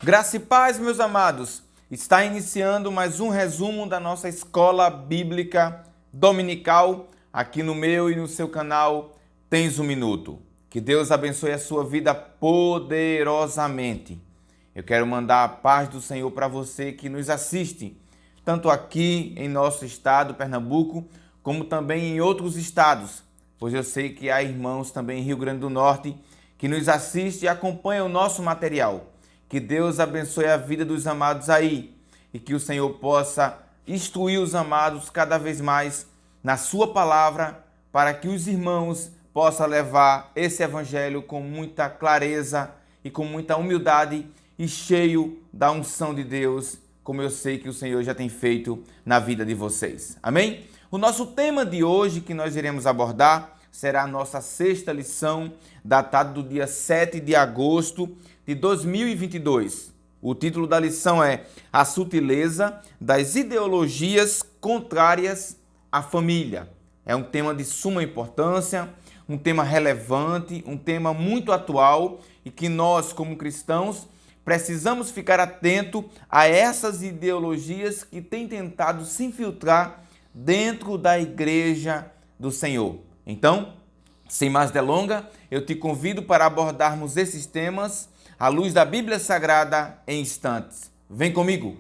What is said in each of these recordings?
Graça e paz, meus amados. Está iniciando mais um resumo da nossa escola bíblica dominical aqui no meu e no seu canal Tens um Minuto. Que Deus abençoe a sua vida poderosamente. Eu quero mandar a paz do Senhor para você que nos assiste, tanto aqui em nosso estado, Pernambuco, como também em outros estados, pois eu sei que há irmãos também em Rio Grande do Norte que nos assistem e acompanham o nosso material. Que Deus abençoe a vida dos amados aí e que o Senhor possa instruir os amados cada vez mais na sua palavra, para que os irmãos possam levar esse evangelho com muita clareza e com muita humildade e cheio da unção de Deus, como eu sei que o Senhor já tem feito na vida de vocês. Amém? O nosso tema de hoje que nós iremos abordar será a nossa sexta lição, datada do dia 7 de agosto de 2022. O título da lição é A Sutileza das Ideologias Contrárias à Família. É um tema de suma importância, um tema relevante, um tema muito atual e que nós, como cristãos, precisamos ficar atento a essas ideologias que têm tentado se infiltrar dentro da igreja do Senhor. Então, sem mais delongas, eu te convido para abordarmos esses temas à luz da Bíblia Sagrada em instantes. Vem comigo!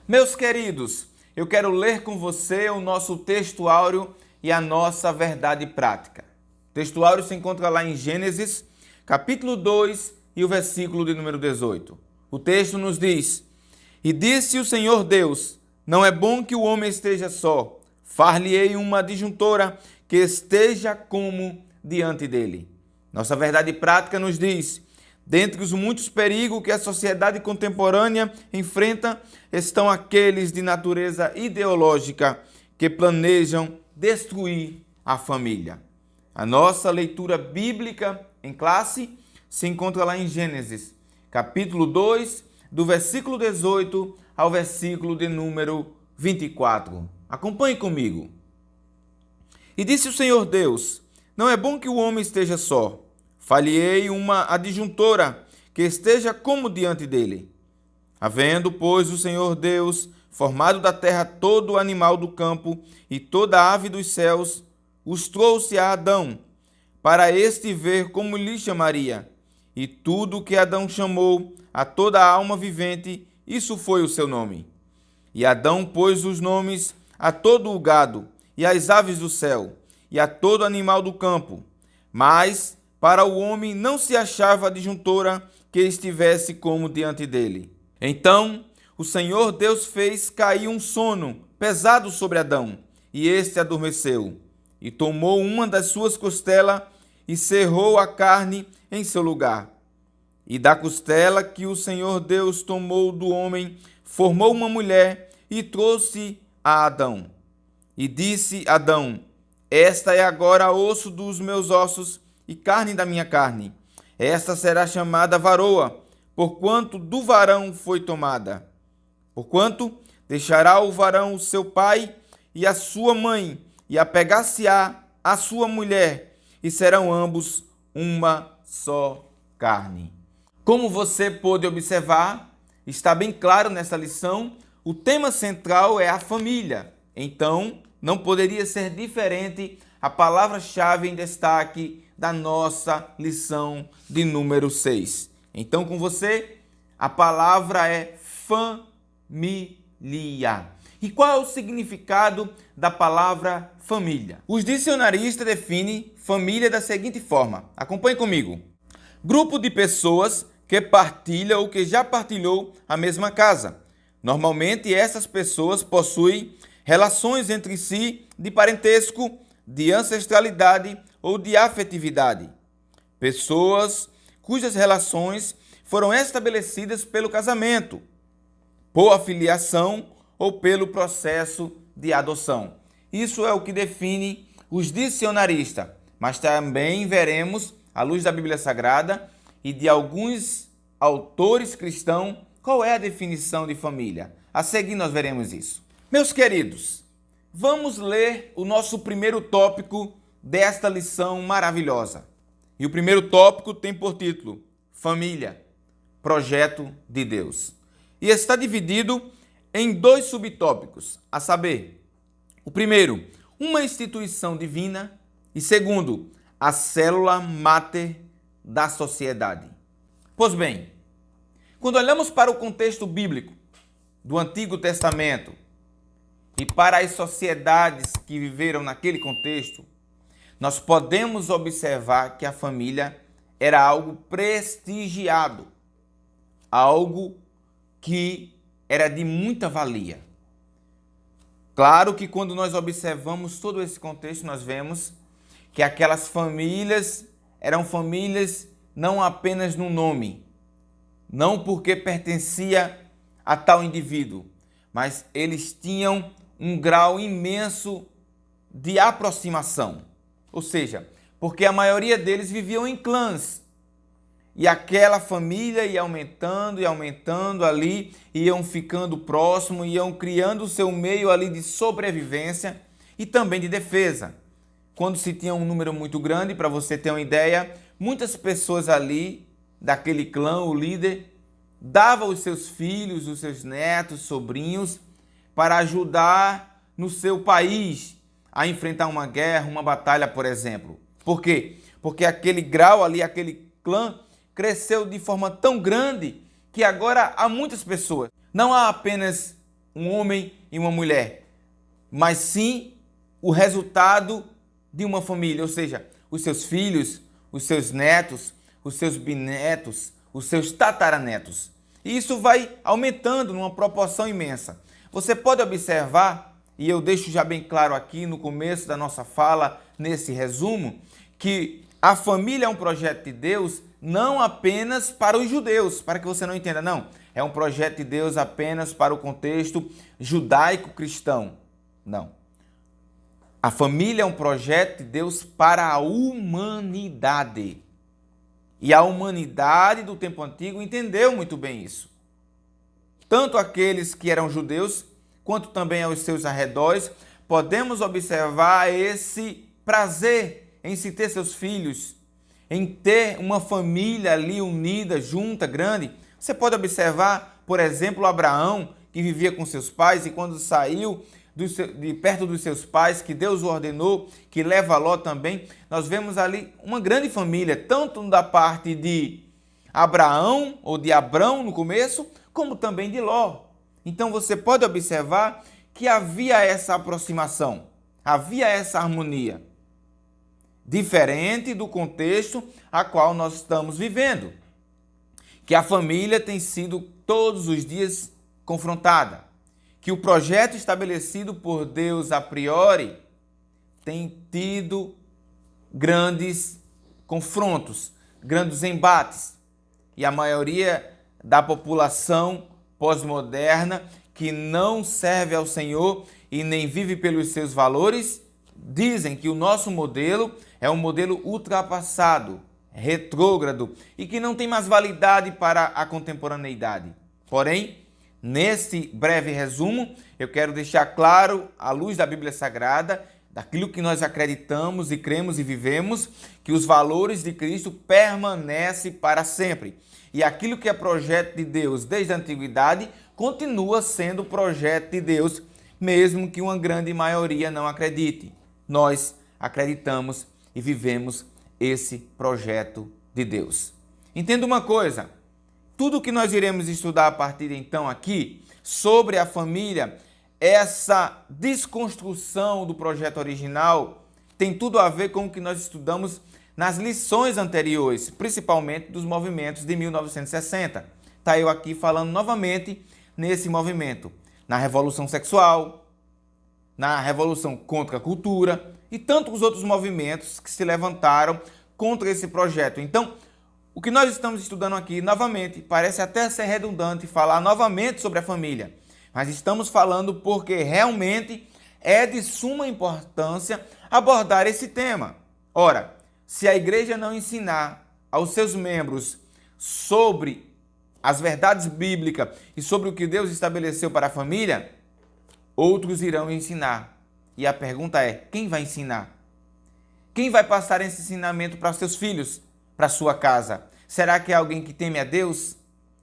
Meus queridos, eu quero ler com você o nosso texto áureo e a nossa verdade prática. O texto áureo se encontra lá em Gênesis, capítulo 2 e o versículo de número 18. O texto nos diz: E disse o Senhor Deus, não é bom que o homem esteja só, far-lhe-ei uma adjuntora que esteja como diante dele. Nossa verdade prática nos diz: dentre os muitos perigos que a sociedade contemporânea enfrenta, estão aqueles de natureza ideológica que planejam destruir a família. A nossa leitura bíblica em classe se encontra lá em Gênesis, capítulo 2, do versículo 18 ao versículo de número 24. Acompanhe comigo. E disse o Senhor Deus, não é bom que o homem esteja só. Far-lhe-ei uma adjuntora que esteja como diante dele. Havendo, pois, o Senhor Deus formado da terra todo o animal do campo e toda a ave dos céus, os trouxe a Adão, para este ver como lhe chamaria. E tudo o que Adão chamou a toda a alma vivente, isso foi o seu nome. E Adão pôs os nomes a todo o gado, e às aves do céu, e a todo animal do campo. Mas para o homem não se achava adjuntora que estivesse como diante dele. Então o Senhor Deus fez cair um sono pesado sobre Adão, e este adormeceu. E tomou uma das suas costelas e cerrou a carne em seu lugar. E da costela que o Senhor Deus tomou do homem, formou uma mulher e trouxe a Adão. E disse Adão, esta é agora osso dos meus ossos e carne da minha carne. Esta será chamada varoa, porquanto do varão foi tomada. Porquanto deixará o varão o seu pai e a sua mãe, e apegar-se-á a sua mulher, e serão ambos uma só carne. Como você pôde observar, está bem claro nessa lição, o tema central é a família. Então, não poderia ser diferente a palavra-chave em destaque da nossa lição de número 6. Então, com você, a palavra é família. E qual é o significado da palavra família? Os dicionaristas definem família da seguinte forma. Acompanhe comigo. Grupo de pessoas que partilha ou que já partilhou a mesma casa. Normalmente, essas pessoas possuem relações entre si de parentesco, de ancestralidade ou de afetividade. Pessoas cujas relações foram estabelecidas pelo casamento, por afiliação ou pelo processo de adoção. Isso é o que define os dicionaristas, mas também veremos, à luz da Bíblia Sagrada e de alguns autores cristãos, qual é a definição de família. A seguir nós veremos isso. Meus queridos, Vamos ler o nosso primeiro tópico desta lição maravilhosa. E o primeiro tópico tem por título: Família, projeto de Deus. E está dividido em dois subtópicos, a saber, o primeiro, uma instituição divina, e segundo, a célula máter da sociedade. Pois bem, quando olhamos para o contexto bíblico do Antigo Testamento e para as sociedades que viveram naquele contexto, nós podemos observar que a família era algo prestigiado, algo que era de muita valia. Claro que quando nós observamos todo esse contexto, nós vemos que aquelas famílias eram famílias não apenas no nome, não porque pertencia a tal indivíduo, mas eles tinham um grau imenso de aproximação. Ou seja, porque a maioria deles viviam em clãs. E aquela família ia aumentando e aumentando ali, iam ficando próximo, iam criando o seu meio ali de sobrevivência e também de defesa. Quando se tinha um número muito grande, para você ter uma ideia, muitas pessoas ali daquele clã, o líder, dava os seus filhos, os seus netos, sobrinhos, para ajudar no seu país a enfrentar uma guerra, uma batalha, por exemplo. Por quê? Porque aquele grau ali, aquele clã, cresceu de forma tão grande que agora há muitas pessoas. Não há apenas um homem e uma mulher, mas sim o resultado de uma família, ou seja, os seus filhos, os seus netos, os seus bisnetos, os seus tataranetos. E isso vai aumentando numa proporção imensa. Você pode observar, e eu deixo já bem claro aqui no começo da nossa fala, nesse resumo, que a família é um projeto de Deus não apenas para os judeus, para que você não entenda, não. É um projeto de Deus apenas para o contexto judaico-cristão. Não. A família é um projeto de Deus para a humanidade. E a humanidade do tempo antigo entendeu muito bem isso. Tanto aqueles que eram judeus, quanto também aos seus arredores, podemos observar esse prazer em se ter seus filhos, em ter uma família ali unida, junta, grande. Você pode observar, por exemplo, Abraão, que vivia com seus pais e quando saiu de perto dos seus pais, que Deus o ordenou, que leva Ló também, nós vemos ali uma grande família, tanto da parte de Abraão, ou de Abrão no começo, como também de Ló. Então você pode observar que havia essa aproximação, havia essa harmonia, diferente do contexto a qual nós estamos vivendo, que a família tem sido todos os dias confrontada, que o projeto estabelecido por Deus a priori tem tido grandes confrontos, grandes embates, e a maioria da população pós-moderna que não serve ao Senhor e nem vive pelos seus valores, dizem que o nosso modelo é um modelo ultrapassado, retrógrado e que não tem mais validade para a contemporaneidade. Porém, nesse breve resumo, eu quero deixar claro, à luz da Bíblia Sagrada, daquilo que nós acreditamos e cremos e vivemos, que os valores de Cristo permanecem para sempre. E aquilo que é projeto de Deus desde a antiguidade continua sendo projeto de Deus, mesmo que uma grande maioria não acredite. Nós acreditamos e vivemos esse projeto de Deus. Entenda uma coisa, tudo que nós iremos estudar a partir de então aqui sobre a família, essa desconstrução do projeto original tem tudo a ver com o que nós estudamos nas lições anteriores, principalmente dos movimentos de 1960. Está eu aqui falando novamente nesse movimento, na Revolução Sexual, na Revolução contra a Cultura e tantos outros movimentos que se levantaram contra esse projeto. Então, o que nós estamos estudando aqui, novamente, parece até ser redundante falar novamente sobre a família, mas estamos falando porque realmente é de suma importância abordar esse tema. Ora, se a igreja não ensinar aos seus membros sobre as verdades bíblicas e sobre o que Deus estabeleceu para a família, outros irão ensinar. E a pergunta é: quem vai ensinar? Quem vai passar esse ensinamento para seus filhos, para sua casa? Será que é alguém que teme a Deus,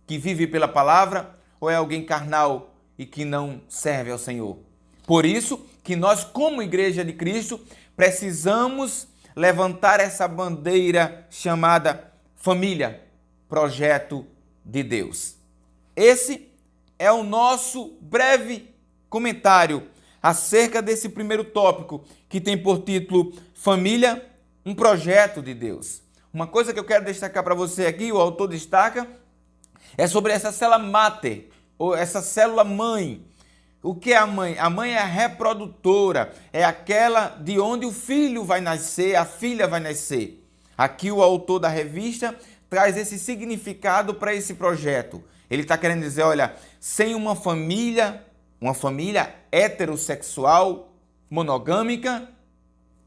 que vive pela palavra, ou é alguém carnal e que não serve ao Senhor? Por isso que nós, como Igreja de Cristo, precisamos levantar essa bandeira chamada família, projeto de Deus. Esse é o nosso breve comentário acerca desse primeiro tópico, que tem por título Família, um projeto de Deus. Uma coisa que eu quero destacar para você aqui, o autor destaca, é sobre essa célula máter, ou essa célula mãe. O que é a mãe? A mãe é a reprodutora, é aquela de onde o filho vai nascer, a filha vai nascer. Aqui o autor da revista traz esse significado para esse projeto. Ele está querendo dizer, olha, sem uma família heterossexual, monogâmica,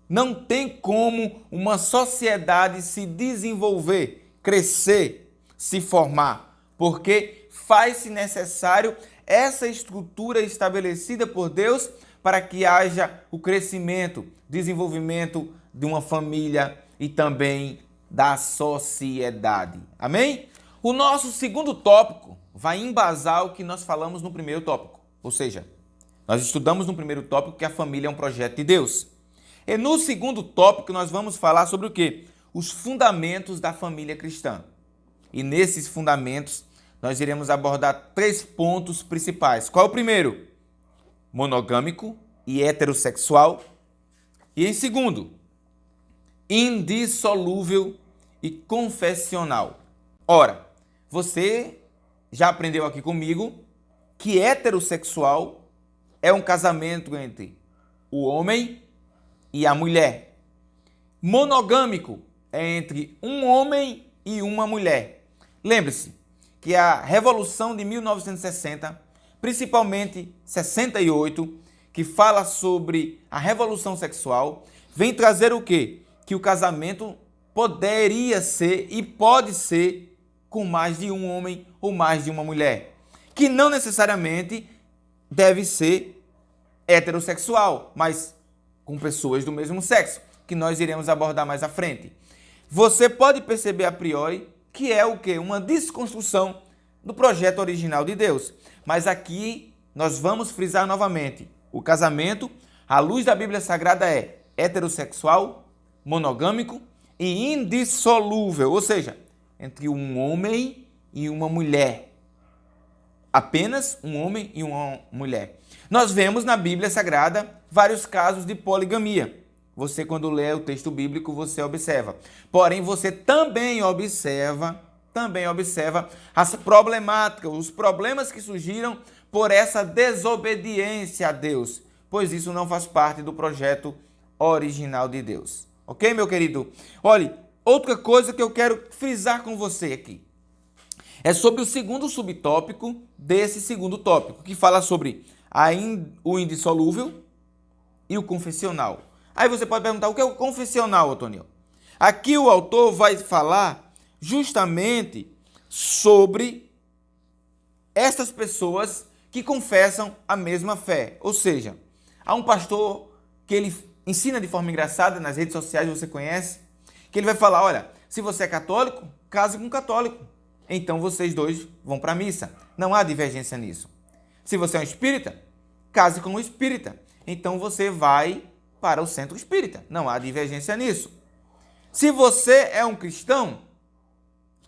não tem como uma sociedade se desenvolver, crescer, se formar, porque faz-se necessário essa estrutura estabelecida por Deus para que haja o crescimento, desenvolvimento de uma família e também da sociedade. Amém? O nosso segundo tópico vai embasar o que nós falamos no primeiro tópico. Ou seja, nós estudamos no primeiro tópico que a família é um projeto de Deus. E no segundo tópico nós vamos falar sobre o quê? Os fundamentos da família cristã. E nesses fundamentos nós iremos abordar 3 pontos principais. Qual é o primeiro? Monogâmico e heterossexual. E em segundo, indissolúvel e confessional. Ora, você já aprendeu aqui comigo que heterossexual é um casamento entre o homem e a mulher. Monogâmico é entre um homem e uma mulher. Lembre-se que a Revolução de 1960, principalmente 68, que fala sobre a revolução sexual, vem trazer o quê? Que o casamento poderia ser e pode ser com mais de um homem ou mais de uma mulher. Que não necessariamente deve ser heterossexual, mas com pessoas do mesmo sexo, que nós iremos abordar mais à frente. Você pode perceber a priori que é o quê? Uma desconstrução do projeto original de Deus. Mas aqui nós vamos frisar novamente. O casamento, à luz da Bíblia Sagrada, é heterossexual, monogâmico e indissolúvel, ou seja, entre um homem e uma mulher. Apenas um homem e uma mulher. Nós vemos na Bíblia Sagrada vários casos de poligamia. Você, quando lê o texto bíblico, você observa. Porém, você também observa as problemáticas, os problemas que surgiram por essa desobediência a Deus, pois isso não faz parte do projeto original de Deus. Ok, meu querido? Olha, outra coisa que eu quero frisar com você aqui é sobre o segundo subtópico desse segundo tópico, que fala sobre o indissolúvel e o confessional. Aí você pode perguntar, o que é o confessional, Antônio? Aqui o autor vai falar justamente sobre essas pessoas que confessam a mesma fé. Ou seja, há um pastor que ele ensina de forma engraçada, nas redes sociais você conhece, que ele vai falar, olha, se você é católico, case com um católico. Então vocês dois vão para a missa. Não há divergência nisso. Se você é um espírita, case com um espírita. Então você vai para o centro espírita. Não há divergência nisso. Se você é um cristão,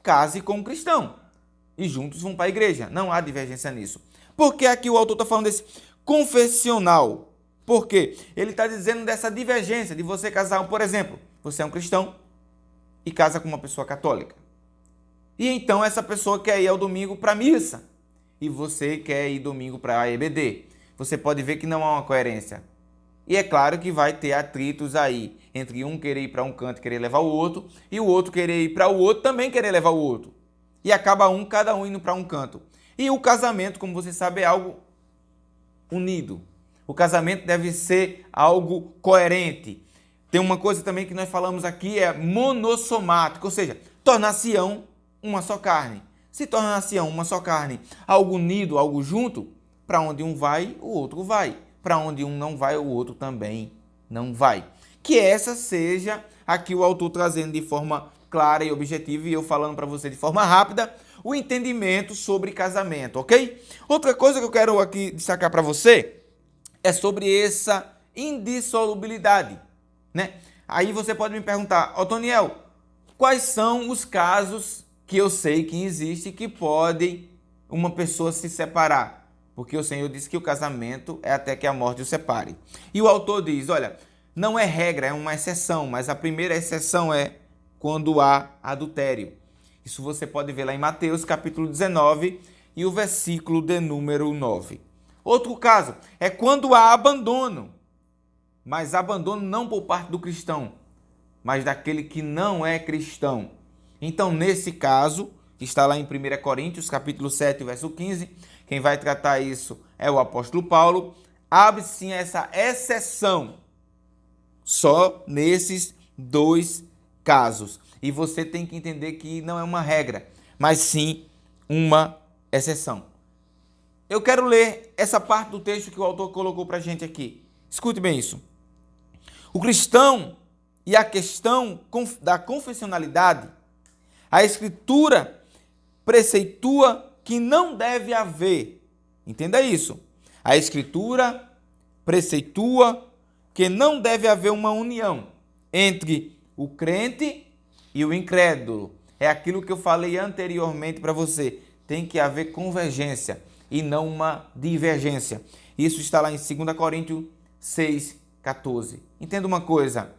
case com um cristão. E juntos vão para a igreja. Não há divergência nisso. Por que aqui o autor está falando desse confessional? Por quê? Ele está dizendo dessa divergência de você casar, por exemplo, você é um cristão e casa com uma pessoa católica. E então essa pessoa quer ir ao domingo para a missa. E você quer ir domingo para a EBD. Você pode ver que não há uma coerência. E é claro que vai ter atritos aí, entre um querer ir para um canto e querer levar o outro, e o outro querer ir para o outro também querer levar o outro. E acaba cada um indo para um canto. E o casamento, como você sabe, é algo unido. O casamento deve ser algo coerente. Tem uma coisa também que nós falamos aqui, é monossomático, ou seja, tornar-se-ão uma só carne. Se tornar-se-ão uma só carne, algo unido, algo junto, para onde um vai, o outro vai. para onde um não vai, o outro também não vai. Que essa seja aqui o autor trazendo de forma clara e objetiva e eu falando para você de forma rápida o entendimento sobre casamento, ok? Outra coisa que eu quero aqui destacar para você é sobre essa indissolubilidade, né? Aí você pode me perguntar, Otoniel, quais são os casos que eu sei que existe que podem uma pessoa se separar? Porque o Senhor disse que o casamento é até que a morte o separe. E o autor diz, olha, não é regra, é uma exceção, mas a primeira exceção é quando há adultério. Isso você pode ver lá em Mateus capítulo 19 e o versículo de número 9. Outro caso é quando há abandono, mas abandono não por parte do cristão, mas daquele que não é cristão. Então, nesse caso, está lá em 1 Coríntios capítulo 7, verso 15, quem vai tratar isso é o apóstolo Paulo. Abre sim essa exceção só nesses dois casos. E você tem que entender que não é uma regra, mas sim uma exceção. Eu quero ler essa parte do texto que o autor colocou para a gente aqui. Escute bem isso. O cristão e a questão da confessionalidade, a Escritura preceitua que não deve haver. Entenda isso. A Escritura preceitua que não deve haver uma união entre o crente e o incrédulo. É aquilo que eu falei anteriormente para você. Tem que haver convergência e não uma divergência. Isso está lá em 2 Coríntios 6, 14. Entenda uma coisa.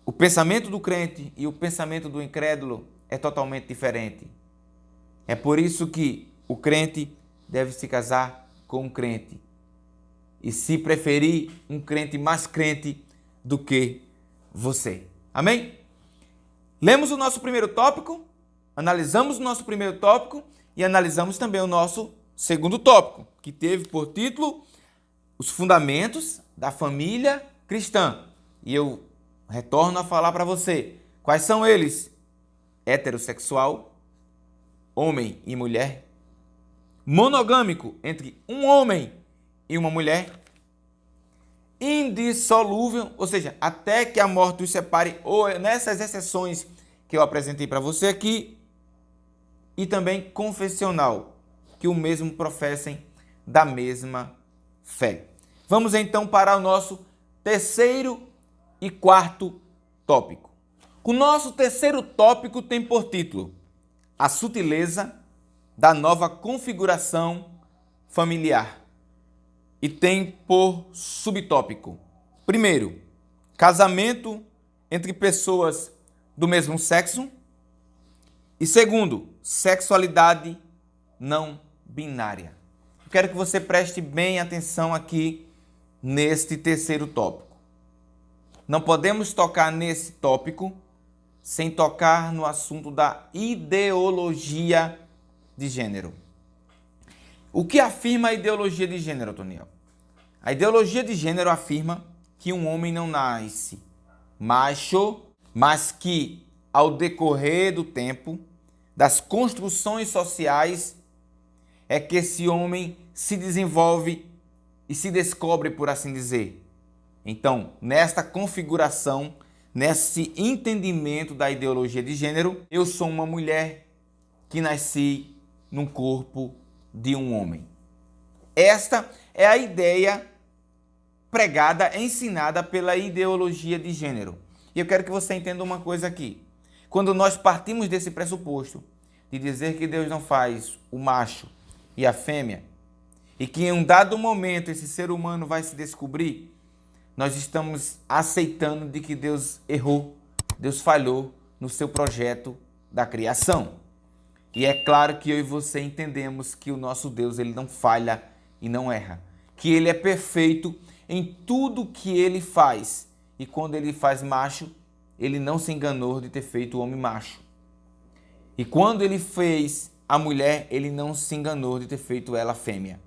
O pensamento do crente e o pensamento do incrédulo é totalmente diferente. É por isso que o crente deve se casar com um crente. E se preferir, um crente mais crente do que você. Amém? Lemos o nosso primeiro tópico, analisamos o nosso primeiro tópico e analisamos também o nosso segundo tópico, que teve por título os fundamentos da família cristã. E eu retorno a falar para você. Quais são eles? Heterossexual, homem e mulher. Monogâmico, entre um homem e uma mulher. Indissolúvel, ou seja, até que a morte os separe, ou nessas exceções que eu apresentei para você aqui. E também confessional, que o mesmo professem da mesma fé. Vamos então para o nosso terceiro e quarto tópico. O nosso terceiro tópico tem por título a sutileza da nova configuração familiar. E tem por subtópico, primeiro, casamento entre pessoas do mesmo sexo. E segundo, sexualidade não binária. Eu quero que você preste bem atenção aqui neste terceiro tópico. Não podemos tocar nesse tópico sem tocar no assunto da ideologia de gênero. O que afirma a ideologia de gênero, Toniel? A ideologia de gênero afirma que um homem não nasce macho, mas que, ao decorrer do tempo, das construções sociais, é que esse homem se desenvolve e se descobre, por assim dizer. Então, nesta configuração, nesse entendimento da ideologia de gênero, eu sou uma mulher que nasci num corpo de um homem. Esta é a ideia pregada, ensinada pela ideologia de gênero. E eu quero que você entenda uma coisa aqui. Quando nós partimos desse pressuposto de dizer que Deus não faz o macho e a fêmea, e que em um dado momento esse ser humano vai se descobrir, nós estamos aceitando de que Deus errou, Deus falhou no seu projeto da criação. E é claro que eu e você entendemos que o nosso Deus, ele não falha e não erra. Que ele é perfeito em tudo que ele faz. E quando ele faz macho, ele não se enganou de ter feito o homem macho. E quando ele fez a mulher, ele não se enganou de ter feito ela fêmea.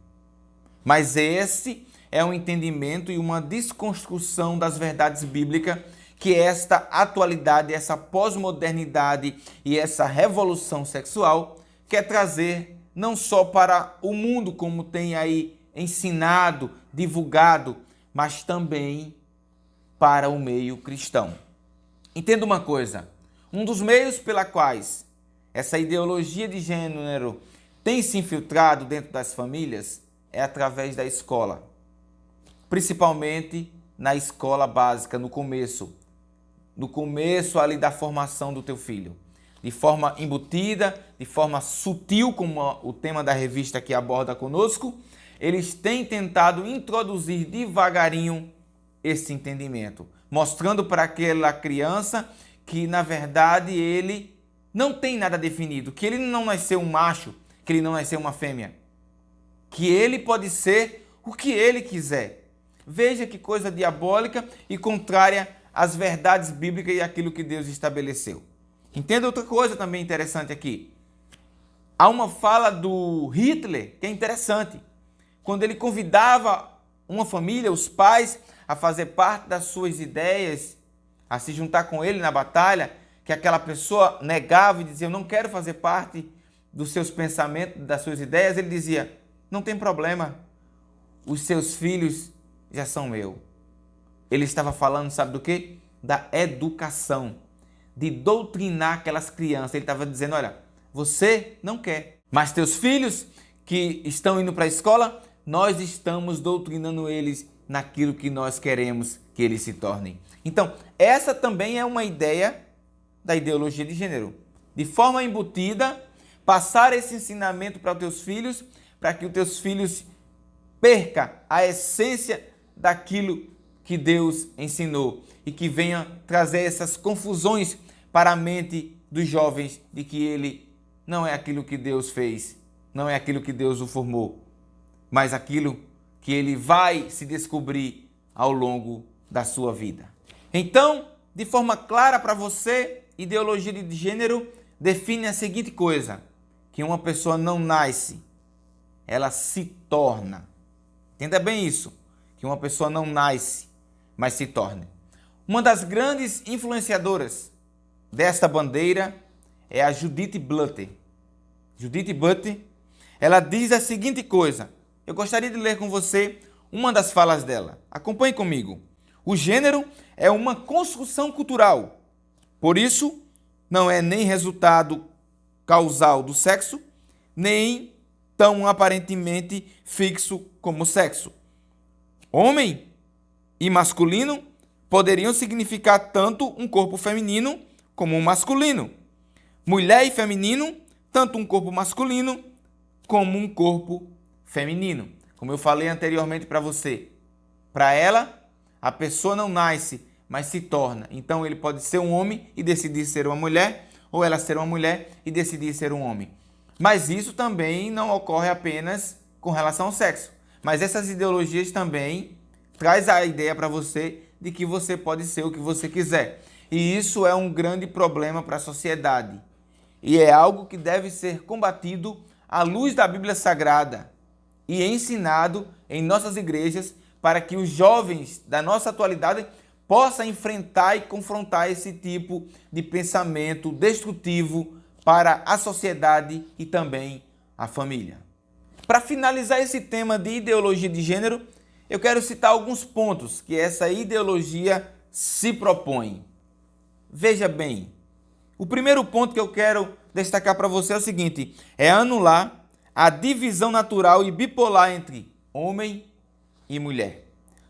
Mas esse é um entendimento e uma desconstrução das verdades bíblicas que esta atualidade, essa pós-modernidade e essa revolução sexual quer trazer não só para o mundo, como tem aí ensinado, divulgado, mas também para o meio cristão. Entenda uma coisa, um dos meios pela quais essa ideologia de gênero tem se infiltrado dentro das famílias é através da escola, principalmente na escola básica, no começo ali da formação do teu filho. De forma embutida, de forma sutil, como o tema da revista que aborda conosco, eles têm tentado introduzir devagarinho esse entendimento, mostrando para aquela criança que, na verdade, ele não tem nada definido, que ele não nasceu um macho, que ele não nasceu uma fêmea, que ele pode ser o que ele quiser. Veja que coisa diabólica e contrária às verdades bíblicas e àquilo que Deus estabeleceu. Entenda outra coisa também interessante aqui. Há uma fala do Hitler que é interessante. Quando ele convidava uma família, os pais, a fazer parte das suas ideias, a se juntar com ele na batalha, que aquela pessoa negava e dizia, eu não quero fazer parte dos seus pensamentos, das suas ideias, ele dizia, não tem problema, os seus filhos já são meus. Ele estava falando, sabe do quê? Da educação, de doutrinar aquelas crianças. Ele estava dizendo, olha, você não quer, mas teus filhos que estão indo para a escola, nós estamos doutrinando eles naquilo que nós queremos que eles se tornem. Então, essa também é uma ideia da ideologia de gênero. De forma embutida, passar esse ensinamento para os teus filhos, para que os teus filhos percam a essência daquilo que Deus ensinou e que venha trazer essas confusões para a mente dos jovens de que ele não é aquilo que Deus fez, não é aquilo que Deus o formou, mas aquilo que ele vai se descobrir ao longo da sua vida. Então, de forma clara para você, ideologia de gênero define a seguinte coisa, que uma pessoa não nasce, ela se torna. Entenda bem isso, que uma pessoa não nasce, mas se torna. Uma das grandes influenciadoras desta bandeira é a Judith Butler. Judith Butler, ela diz a seguinte coisa. Eu gostaria de ler com você uma das falas dela. Acompanhe comigo. O gênero é uma construção cultural. Por isso, não é nem resultado causal do sexo, nem tão aparentemente fixo como o sexo. Homem e masculino poderiam significar tanto um corpo feminino como um masculino. Mulher e feminino, tanto um corpo masculino como um corpo feminino. Como eu falei anteriormente para você, para ela, a pessoa não nasce, mas se torna. Então ele pode ser um homem e decidir ser uma mulher, ou ela ser uma mulher e decidir ser um homem. Mas isso também não ocorre apenas com relação ao sexo. Mas essas ideologias também traz a ideia para você de que você pode ser o que você quiser. E isso é um grande problema para a sociedade. E é algo que deve ser combatido à luz da Bíblia Sagrada e ensinado em nossas igrejas para que os jovens da nossa atualidade possam enfrentar e confrontar esse tipo de pensamento destrutivo para a sociedade e também a família. Para finalizar esse tema de ideologia de gênero, eu quero citar alguns pontos que essa ideologia se propõe. Veja bem, o primeiro ponto que eu quero destacar para você é o seguinte, é anular a divisão natural e bipolar entre homem e mulher.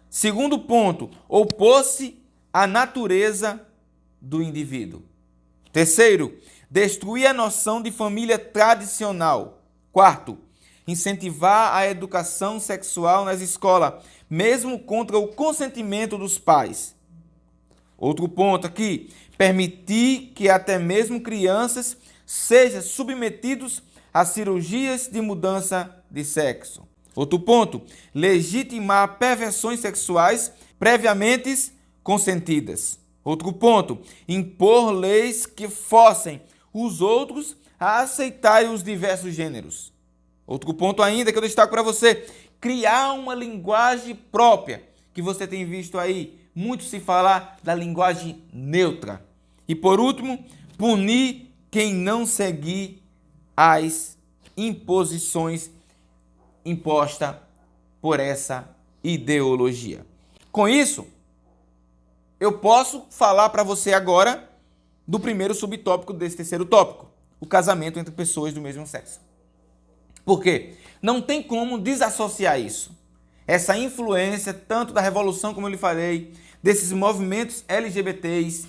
Segundo ponto, opor-se à natureza do indivíduo. Terceiro, destruir a noção de família tradicional. Quarto, incentivar a educação sexual nas escolas, mesmo contra o consentimento dos pais. Outro ponto aqui, permitir que até mesmo crianças sejam submetidos a cirurgias de mudança de sexo. Outro ponto, legitimar perversões sexuais previamente consentidas. Outro ponto, impor leis que forcem os outros a aceitarem os diversos gêneros. Outro ponto ainda que eu destaco para você, criar uma linguagem própria, que você tem visto aí muito se falar da linguagem neutra. E por último, punir quem não seguir as imposições impostas por essa ideologia. Com isso, eu posso falar para você agora do primeiro subtópico desse terceiro tópico, o casamento entre pessoas do mesmo sexo. Por quê? Não tem como desassociar isso. Essa influência, tanto da revolução, como eu lhe falei, desses movimentos LGBTs,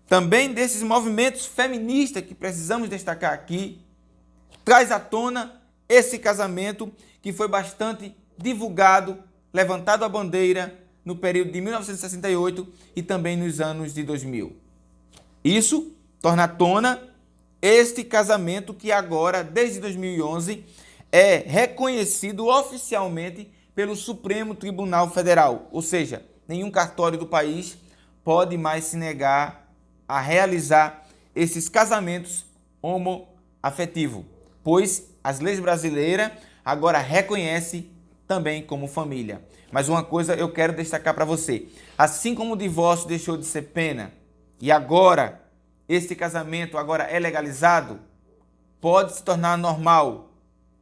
também desses movimentos feministas que precisamos destacar aqui, traz à tona esse casamento que foi bastante divulgado, levantado a bandeira no período de 1968 e também nos anos de 2000. Isso torna à tona este casamento que agora, desde 2011, é reconhecido oficialmente pelo Supremo Tribunal Federal. Ou seja, nenhum cartório do país pode mais se negar a realizar esses casamentos homoafetivos, pois as leis brasileiras agora reconhecem também como família. Mas uma coisa eu quero destacar para você. Assim como o divórcio deixou de ser pena e agora este casamento agora é legalizado, pode se tornar normal,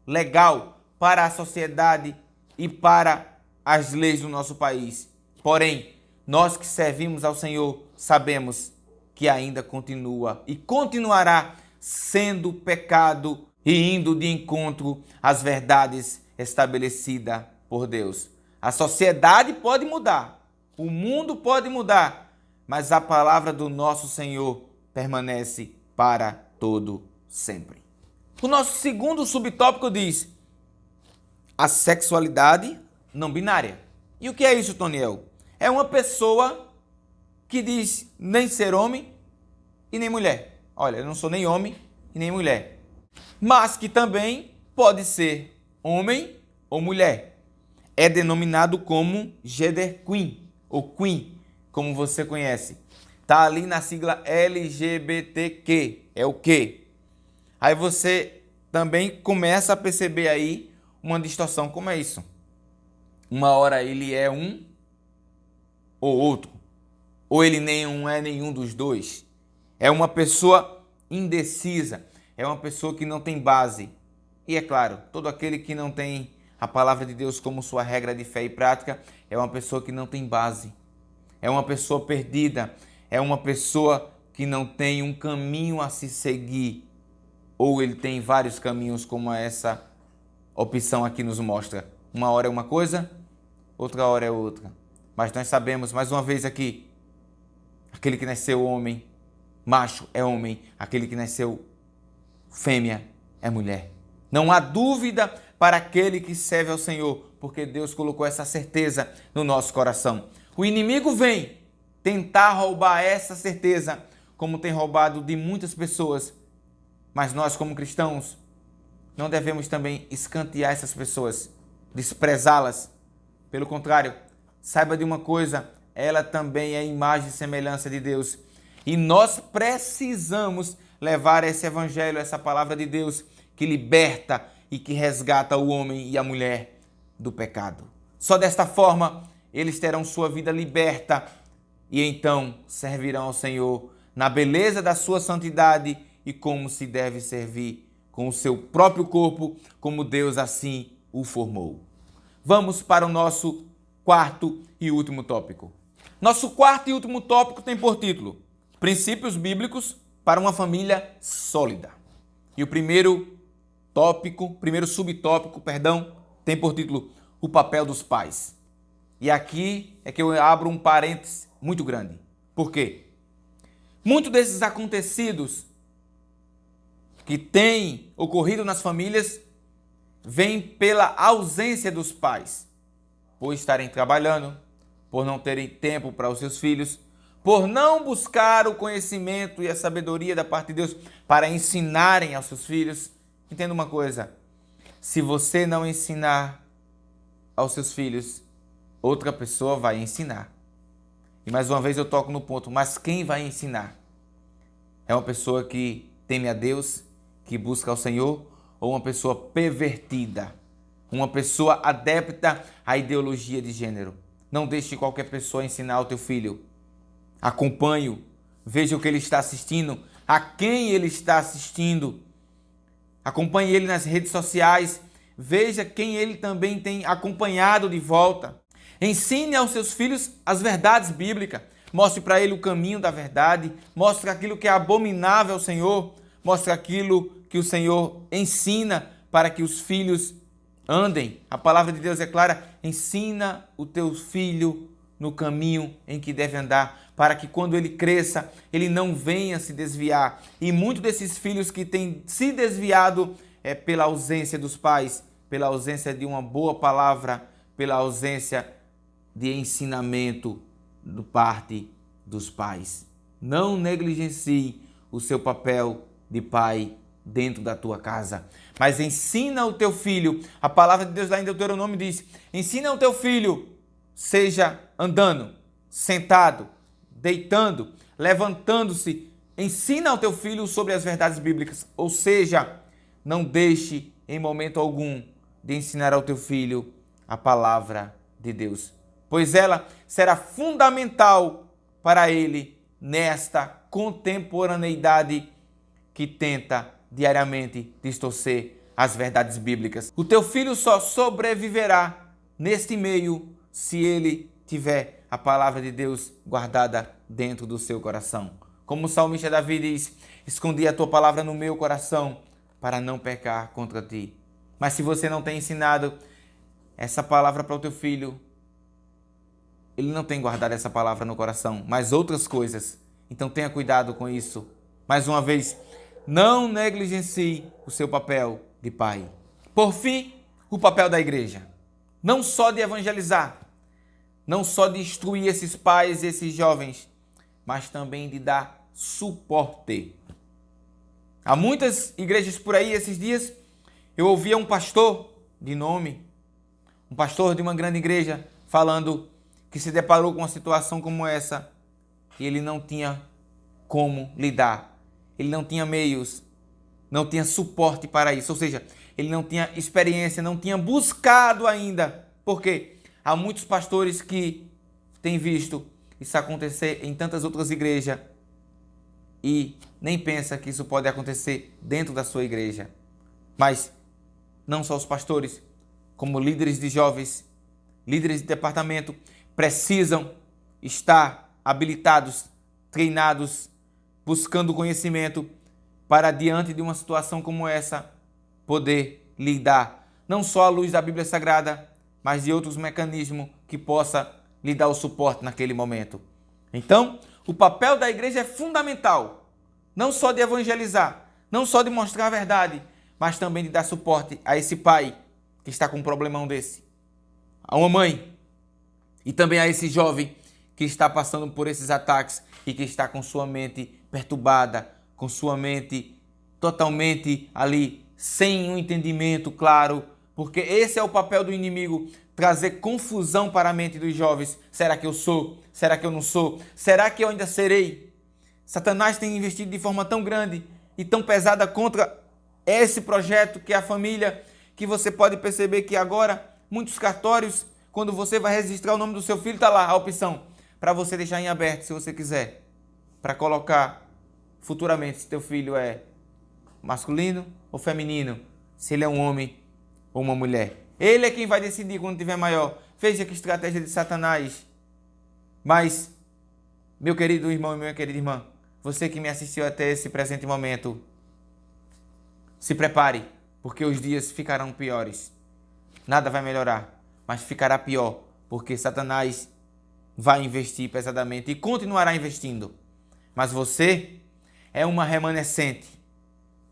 legal para a sociedade e para as leis do nosso país. Porém, nós que servimos ao Senhor sabemos que ainda continua e continuará sendo pecado e indo de encontro às verdades estabelecidas por Deus. A sociedade pode mudar, o mundo pode mudar, mas a palavra do nosso Senhor permanece para todo sempre. O nosso segundo subtópico diz a sexualidade não binária. E o que é isso, Toniel? É uma pessoa que diz nem ser homem e nem mulher. Olha, eu não sou nem homem e nem mulher. Mas que também pode ser homem ou mulher. É denominado como genderqueer, ou queen, como você conhece. Está ali na sigla LGBTQ, é o quê? Aí você também começa a perceber aí uma distorção. Como é isso? Uma hora ele é um ou outro. Ou ele nem é nenhum dos dois. É uma pessoa indecisa. É uma pessoa que não tem base. E é claro, todo aquele que não tem a palavra de Deus como sua regra de fé e prática é uma pessoa que não tem base. É uma pessoa perdida. É uma pessoa que não tem um caminho a se seguir. Ou ele tem vários caminhos, como essa opção aqui nos mostra. Uma hora é uma coisa, outra hora é outra. Mas nós sabemos, mais uma vez aqui, aquele que nasceu homem, macho é homem. Aquele que nasceu fêmea é mulher. Não há dúvida para aquele que serve ao Senhor, porque Deus colocou essa certeza no nosso coração. O inimigo vem tentar roubar essa certeza, como tem roubado de muitas pessoas. Mas nós, como cristãos, não devemos também escantear essas pessoas, desprezá-las. Pelo contrário, saiba de uma coisa, ela também é imagem e semelhança de Deus. E nós precisamos levar esse evangelho, essa palavra de Deus, que liberta e que resgata o homem e a mulher do pecado. Só desta forma, eles terão sua vida liberta e então servirão ao Senhor na beleza da sua santidade e como se deve servir com o seu próprio corpo, como Deus assim o formou. Vamos para o nosso quarto e último tópico. Nosso quarto e último tópico tem por título Princípios Bíblicos para uma Família Sólida. E o primeiro subtópico, tem por título O Papel dos Pais. E aqui é que eu abro um parênteses muito grande. Por quê? Muitos desses acontecidos que têm ocorrido nas famílias vêm pela ausência dos pais, por estarem trabalhando, por não terem tempo para os seus filhos, por não buscar o conhecimento e a sabedoria da parte de Deus para ensinarem aos seus filhos. Entenda uma coisa, se você não ensinar aos seus filhos, outra pessoa vai ensinar. E mais uma vez eu toco no ponto, mas quem vai ensinar? É uma pessoa que teme a Deus, que busca ao Senhor, ou uma pessoa pervertida, uma pessoa adepta à ideologia de gênero? Não deixe qualquer pessoa ensinar ao teu filho. Acompanhe-o, veja o que ele está assistindo, a quem ele está assistindo. Acompanhe ele nas redes sociais, veja quem ele também tem acompanhado de volta. Ensine aos seus filhos as verdades bíblicas. Mostre para ele o caminho da verdade. Mostre aquilo que é abominável ao Senhor. Mostre aquilo que o Senhor ensina para que os filhos andem. A palavra de Deus é clara. Ensina o teu filho no caminho em que deve andar, para que quando ele cresça, ele não venha se desviar. E muitos desses filhos que têm se desviado é pela ausência dos pais, pela ausência de uma boa palavra, pela ausência de ensinamento do parte dos pais. Não negligencie o seu papel de pai dentro da tua casa, mas ensina o teu filho. A palavra de Deus lá em Deuteronômio diz: ensina o teu filho, seja andando, sentado, deitando, levantando-se. Ensina ao teu filho sobre as verdades bíblicas. Ou seja, não deixe em momento algum de ensinar ao teu filho a palavra de Deus, pois ela será fundamental para ele nesta contemporaneidade que tenta diariamente distorcer as verdades bíblicas. O teu filho só sobreviverá neste meio se ele tiver a palavra de Deus guardada dentro do seu coração. Como o salmista Davi diz: escondi a tua palavra no meu coração para não pecar contra ti. Mas se você não tem ensinado essa palavra para o teu filho, ele não tem guardado essa palavra no coração, mas outras coisas. Então tenha cuidado com isso. Mais uma vez, não negligencie o seu papel de pai. Por fim, o papel da igreja. Não só de evangelizar, não só de instruir esses pais e esses jovens, mas também de dar suporte. Há muitas igrejas por aí esses dias. Eu ouvia um pastor de nome, um pastor de uma grande igreja, falando que se deparou com uma situação como essa e ele não tinha como lidar. Ele não tinha meios, não tinha suporte para isso. Ou seja, ele não tinha experiência, não tinha buscado ainda. Por quê? Há muitos pastores que têm visto isso acontecer em tantas outras igrejas e nem pensa que isso pode acontecer dentro da sua igreja. Mas não só os pastores, como líderes de jovens, líderes de departamento, precisam estar habilitados, treinados, buscando conhecimento para, diante de uma situação como essa, poder lidar, não só à luz da Bíblia Sagrada, mas de outros mecanismos que possa lhe dar o suporte naquele momento. Então, o papel da igreja é fundamental, não só de evangelizar, não só de mostrar a verdade, mas também de dar suporte a esse pai que está com um problemão desse, a uma mãe, e também a esse jovem que está passando por esses ataques e que está com sua mente perturbada, com sua mente totalmente ali, sem um entendimento claro, porque esse é o papel do inimigo, trazer confusão para a mente dos jovens. Será que eu sou? Será que eu não sou? Será que eu ainda serei? Satanás tem investido de forma tão grande e tão pesada contra esse projeto que é a família, que você pode perceber que agora muitos cartórios, quando você vai registrar o nome do seu filho, está lá a opção para você deixar em aberto, se você quiser, para colocar futuramente se teu filho é masculino ou feminino, se ele é um homem ou uma mulher. Ele é quem vai decidir quando tiver maior. Veja que estratégia de Satanás. Mas, meu querido irmão e minha querida irmã, você que me assistiu até esse presente momento, se prepare, porque os dias ficarão piores. Nada vai melhorar, mas ficará pior, porque Satanás vai investir pesadamente e continuará investindo. Mas você é uma remanescente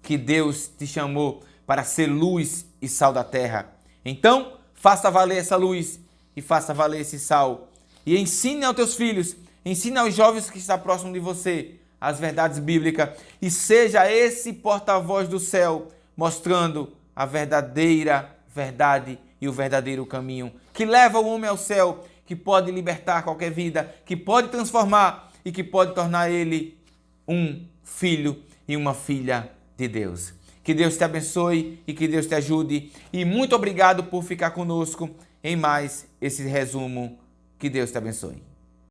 que Deus te chamou para ser luz e sal da terra. Então, faça valer essa luz e faça valer esse sal. E ensine aos teus filhos, ensine aos jovens que estão próximos de você as verdades bíblicas. E seja esse porta-voz do céu, mostrando a verdadeira verdade e o verdadeiro caminho, que leva o homem ao céu, que pode libertar qualquer vida, que pode transformar e que pode tornar ele um filho e uma filha de Deus. Que Deus te abençoe e que Deus te ajude. E muito obrigado por ficar conosco em mais esse resumo. Que Deus te abençoe.